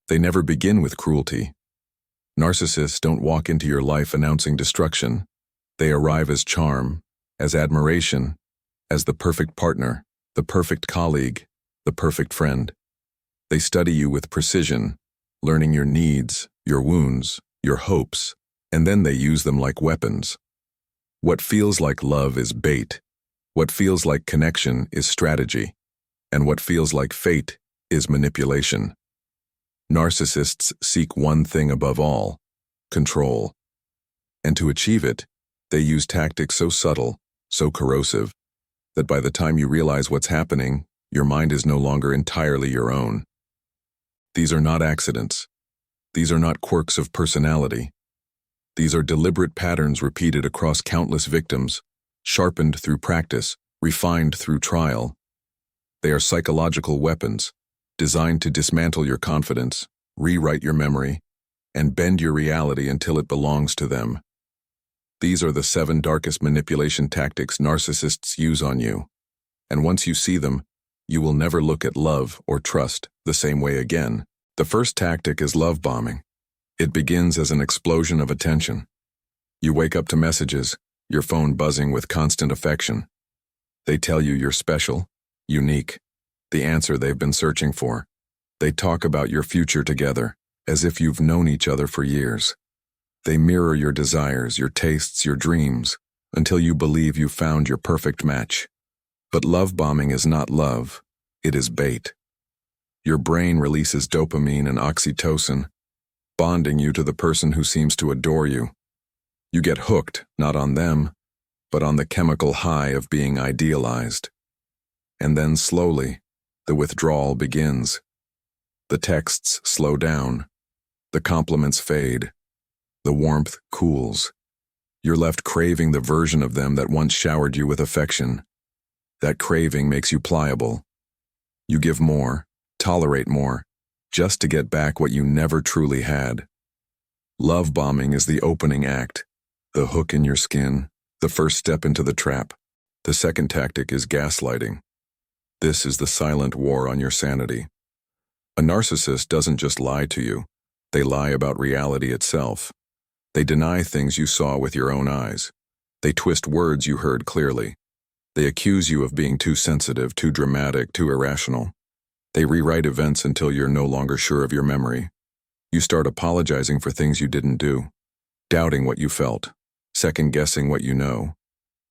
They never begin with cruelty. Narcissists don't walk into your life announcing destruction. They arrive as charm, as admiration, as the perfect partner, the perfect colleague, the perfect friend. They study you with precision, learning your needs, your wounds, your hopes, and then they use them like weapons. What feels like love is bait. What feels like connection is strategy. And what feels like fate is manipulation. Narcissists seek one thing above all: control. And to achieve it, they use tactics so subtle, so corrosive, that by the time you realize what's happening, your mind is no longer entirely your own. These are not accidents. These are not quirks of personality. These are deliberate patterns repeated across countless victims, sharpened through practice, refined through trial. They are psychological weapons, designed to dismantle your confidence, rewrite your memory, and bend your reality until it belongs to them. These are the 7 darkest manipulation tactics narcissists use on you. And once you see them, you will never look at love or trust the same way again. The first tactic is love bombing. It begins as an explosion of attention. You wake up to messages, your phone buzzing with constant affection. They tell you you're special, unique, the answer they've been searching for. They talk about your future together, as if you've known each other for years. They mirror your desires, your tastes, your dreams, until you believe you've found your perfect match. But love bombing is not love, it is bait. Your brain releases dopamine and oxytocin, bonding you to the person who seems to adore you. You get hooked, not on them, but on the chemical high of being idealized. And then slowly, the withdrawal begins. The texts slow down. The compliments fade. The warmth cools. You're left craving the version of them that once showered you with affection. That craving makes you pliable. You give more, tolerate more, just to get back what you never truly had. Love bombing is the opening act, the hook in your skin, the first step into the trap. The second tactic is gaslighting. This is the silent war on your sanity. A narcissist doesn't just lie to you, they lie about reality itself. They deny things you saw with your own eyes. They twist words you heard clearly. They accuse you of being too sensitive, too dramatic, too irrational. They rewrite events until you're no longer sure of your memory. You start apologizing for things you didn't do, doubting what you felt, second-guessing what you know.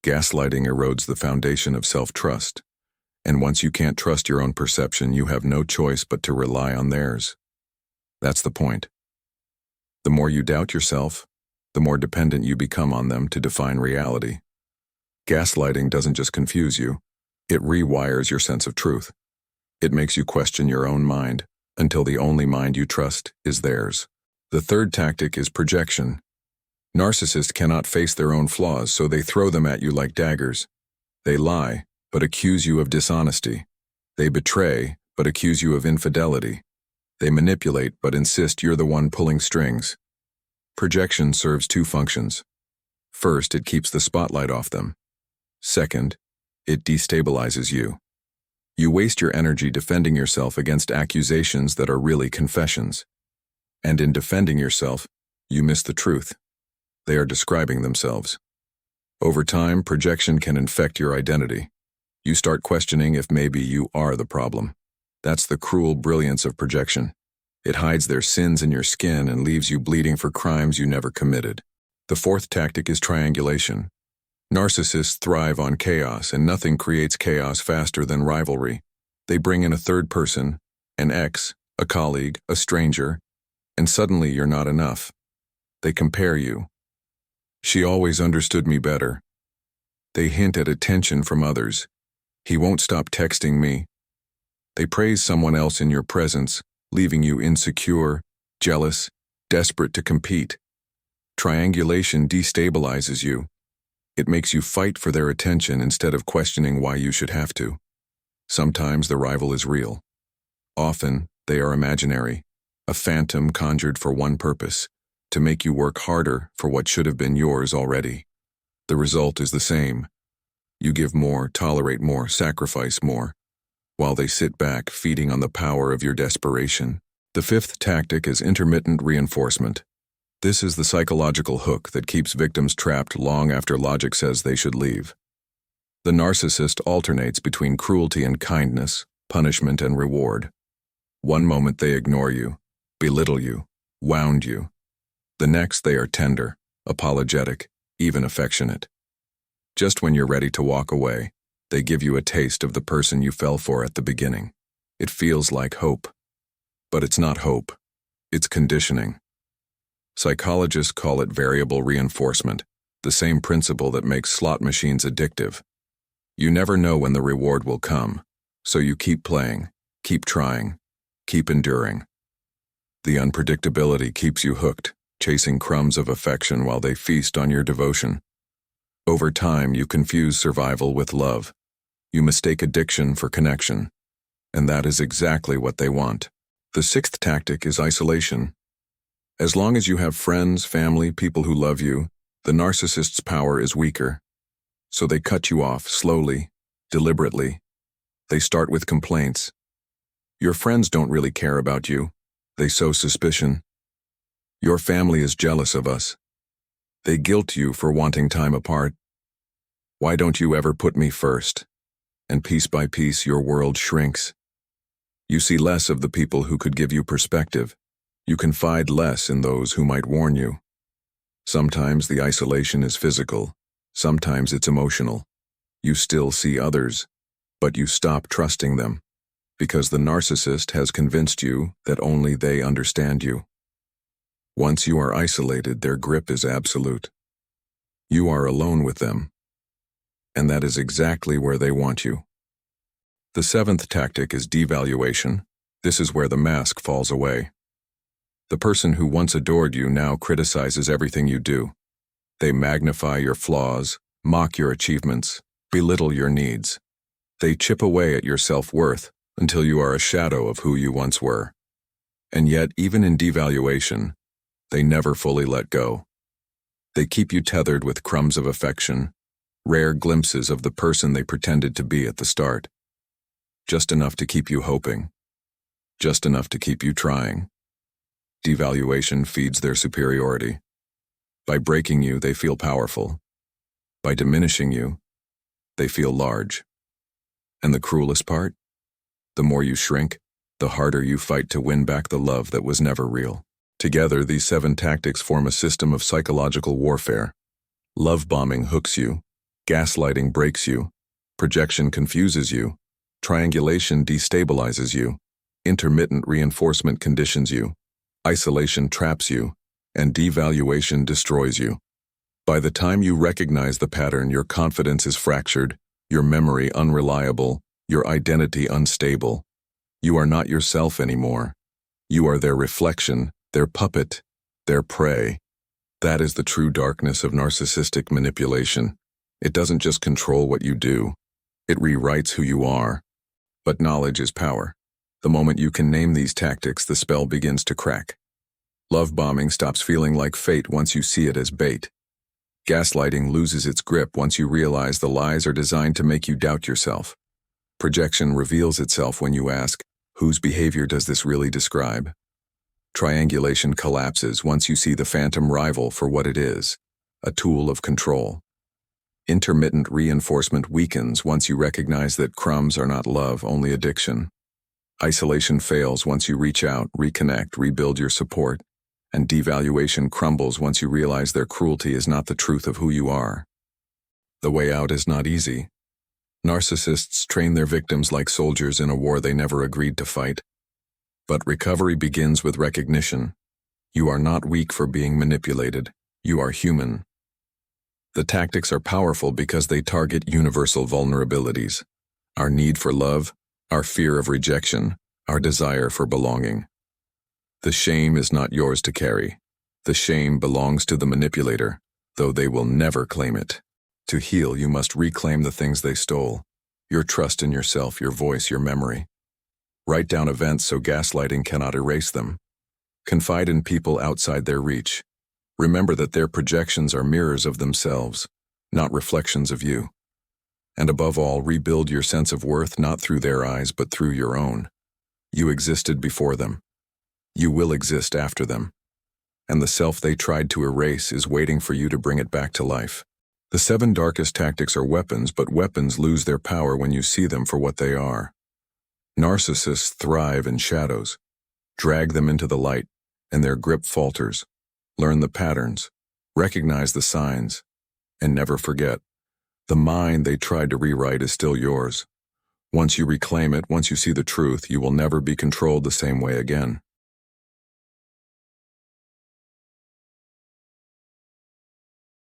Gaslighting erodes the foundation of self-trust. And once you can't trust your own perception, you have no choice but to rely on theirs. That's the point. The more you doubt yourself, the more dependent you become on them to define reality. Gaslighting doesn't just confuse you, it rewires your sense of truth. It makes you question your own mind, until the only mind you trust is theirs. The third tactic is projection. Narcissists cannot face their own flaws, so they throw them at you like daggers. They lie, but accuse you of dishonesty. They betray, but accuse you of infidelity. They manipulate, but insist you're the one pulling strings. Projection serves 2 functions. First, it keeps the spotlight off them. Second, it destabilizes you. You waste your energy defending yourself against accusations that are really confessions. And in defending yourself, you miss the truth. They are describing themselves. Over time, projection can infect your identity. You start questioning if maybe you are the problem. That's the cruel brilliance of projection. It hides their sins in your skin and leaves you bleeding for crimes you never committed. The fourth tactic is triangulation. Narcissists thrive on chaos, and nothing creates chaos faster than rivalry. They bring in a third person, an ex, a colleague, a stranger, and suddenly you're not enough. They compare you. She always understood me better. They hint at attention from others. He won't stop texting me. They praise someone else in your presence, leaving you insecure, jealous, desperate to compete. Triangulation destabilizes you. It makes you fight for their attention instead of questioning why you should have to. Sometimes the rival is real. Often, they are imaginary, a phantom conjured for one purpose, to make you work harder for what should have been yours already. The result is the same. You give more, tolerate more, sacrifice more, while they sit back feeding on the power of your desperation. The fifth tactic is intermittent reinforcement. This is the psychological hook that keeps victims trapped long after logic says they should leave. The narcissist alternates between cruelty and kindness, punishment and reward. One moment they ignore you, belittle you, wound you. The next they are tender, apologetic, even affectionate. Just when you're ready to walk away, they give you a taste of the person you fell for at the beginning. It feels like hope. But it's not hope. It's conditioning. Psychologists call it variable reinforcement, the same principle that makes slot machines addictive. You never know when the reward will come, so you keep playing, keep trying, keep enduring. The unpredictability keeps you hooked, chasing crumbs of affection while they feast on your devotion. Over time, you confuse survival with love. You mistake addiction for connection. And that is exactly what they want. The sixth tactic is isolation. As long as you have friends, family, people who love you, the narcissist's power is weaker. So they cut you off slowly, deliberately. They start with complaints. Your friends don't really care about you. They sow suspicion. Your family is jealous of us. They guilt you for wanting time apart. Why don't you ever put me first? And piece by piece your world shrinks. You see less of the people who could give you perspective. You confide less in those who might warn you. Sometimes the isolation is physical. Sometimes it's emotional. You still see others, but you stop trusting them, because the narcissist has convinced you that only they understand you. Once you are isolated, their grip is absolute. You are alone with them, and that is exactly where they want you. The seventh tactic is devaluation. This is where the mask falls away. The person who once adored you now criticizes everything you do. They magnify your flaws, mock your achievements, belittle your needs. They chip away at your self-worth until you are a shadow of who you once were. And yet, even in devaluation, they never fully let go. They keep you tethered with crumbs of affection, rare glimpses of the person they pretended to be at the start. Just enough to keep you hoping. Just enough to keep you trying. Devaluation feeds their superiority. By breaking you, they feel powerful. By diminishing you, they feel large. And the cruelest part? The more you shrink, the harder you fight to win back the love that was never real. Together, these 7 tactics form a system of psychological warfare. Love bombing hooks you, gaslighting breaks you, projection confuses you, triangulation destabilizes you, intermittent reinforcement conditions you, isolation traps you, and devaluation destroys you. By the time you recognize the pattern, your confidence is fractured, your memory unreliable, your identity unstable. You are not yourself anymore. You are their reflection, their puppet, their prey. That is the true darkness of narcissistic manipulation. It doesn't just control what you do. It rewrites who you are. But knowledge is power. The moment you can name these tactics, the spell begins to crack. Love bombing stops feeling like fate once you see it as bait. Gaslighting loses its grip once you realize the lies are designed to make you doubt yourself. Projection reveals itself when you ask, whose behavior does this really describe? Triangulation collapses once you see the phantom rival for what it is, a tool of control. Intermittent reinforcement weakens once you recognize that crumbs are not love, only addiction. Isolation fails once you reach out, reconnect, rebuild your support. And devaluation crumbles once you realize their cruelty is not the truth of who you are. The way out is not easy. Narcissists train their victims like soldiers in a war they never agreed to fight. But recovery begins with recognition. You are not weak for being manipulated. You are human. The tactics are powerful because they target universal vulnerabilities. Our need for love, our fear of rejection, our desire for belonging. The shame is not yours to carry. The shame belongs to the manipulator, though they will never claim it. To heal, you must reclaim the things they stole. Your trust in yourself, your voice, your memory. Write down events so gaslighting cannot erase them. Confide in people outside their reach. Remember that their projections are mirrors of themselves, not reflections of you. And above all, rebuild your sense of worth not through their eyes but through your own. You existed before them. You will exist after them, and the self they tried to erase is waiting for you to bring it back to life. The 7 darkest tactics are weapons, but weapons lose their power when you see them for what they are. Narcissists thrive in shadows. Drag them into the light, and their grip falters. Learn the patterns, recognize the signs, and never forget. The mind they tried to rewrite is still yours. Once you reclaim it, once you see the truth, you will never be controlled the same way again.